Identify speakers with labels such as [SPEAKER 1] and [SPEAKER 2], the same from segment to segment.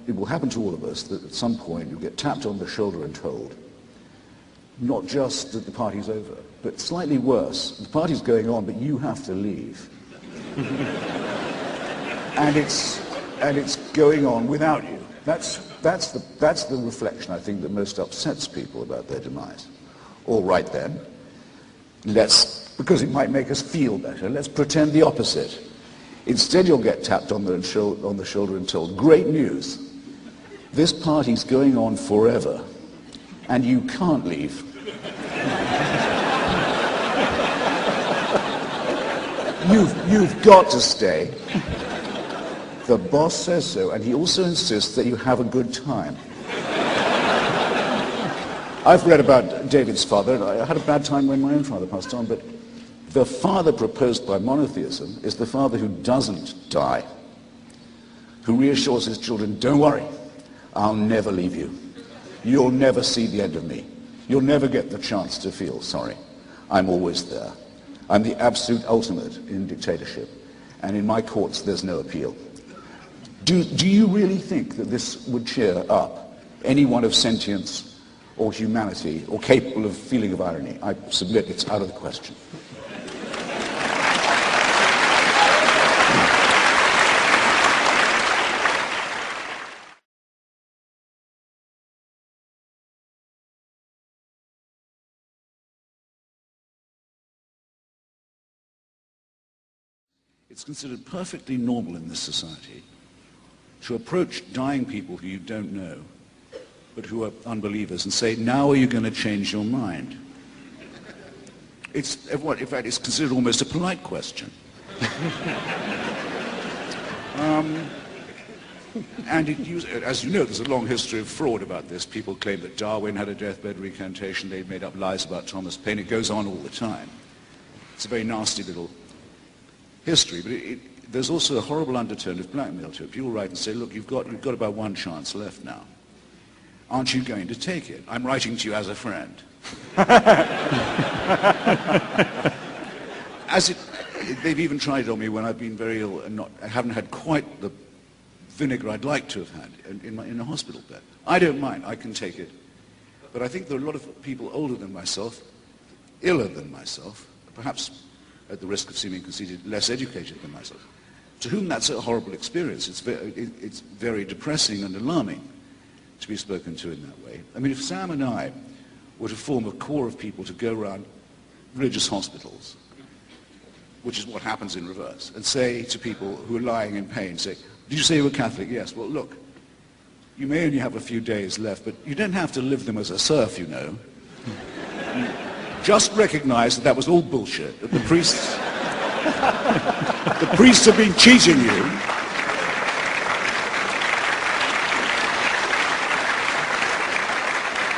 [SPEAKER 1] it will happen to all of us that at some point you get tapped on the shoulder and told, not just that the party's over, but slightly worse, the party's going on, but you have to leave. and it's going on without you. That's the reflection, I think, that most upsets people about their demise. All right then, because it might make us feel better, let's pretend the opposite. Instead you'll get tapped on the shoulder and told, great news, this party's going on forever, and you can't leave. You've got to stay. The boss says so, and he also insists that you have a good time. I've read about David's father, and I had a bad time when my own father passed on, but the father proposed by monotheism is the father who doesn't die, who reassures his children, don't worry, I'll never leave you. You'll never see the end of me. You'll never get the chance to feel sorry. I'm always there. I'm the absolute ultimate in dictatorship, and in my courts there's no appeal. Do you really think that this would cheer up anyone of sentience or humanity or capable of feeling of irony? I submit it's out of the question. It's considered perfectly normal in this society to approach dying people who you don't know, but who are unbelievers, and say, now are you going to change your mind? In fact, it's considered almost a polite question. And as you know, there's a long history of fraud about this. People claim that Darwin had a deathbed recantation. They've made up lies about Thomas Paine. It goes on all the time. It's a very nasty little history, but there's also a horrible undertone of blackmail to it. People write and say, look, you've got about one chance left now. Aren't you going to take it? I'm writing to you as a friend. They've even tried it on me when I've been very ill and I haven't had quite the vinegar I'd like to have had in a hospital bed. I don't mind, I can take it. But I think there are a lot of people older than myself, iller than myself, perhaps at the risk of seeming conceited, less educated than myself, to whom that's a horrible experience. It's very depressing and alarming to be spoken to in that way. I mean, if Sam and I were to form a core of people to go around religious hospitals, which is what happens in reverse, and say to people who are lying in pain, say, did you say you were Catholic? Yes. Well, look, you may only have a few days left, but you don't have to live them as a serf, you know. Just recognize that was all bullshit, that the priests have been cheating you.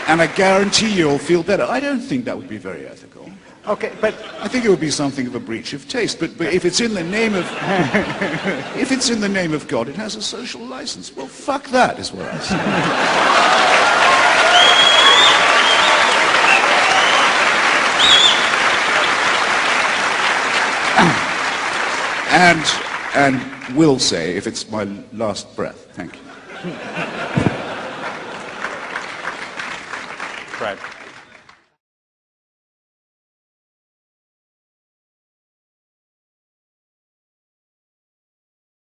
[SPEAKER 1] And I guarantee you'll feel better. I don't think that would be very ethical.
[SPEAKER 2] Okay, but
[SPEAKER 1] I think it would be something of a breach of taste. But if it's in the name of if it's in the name of God, it has a social license. Well, fuck that, is what I say. And will say, if it's my last breath. Thank you.
[SPEAKER 2] Fred.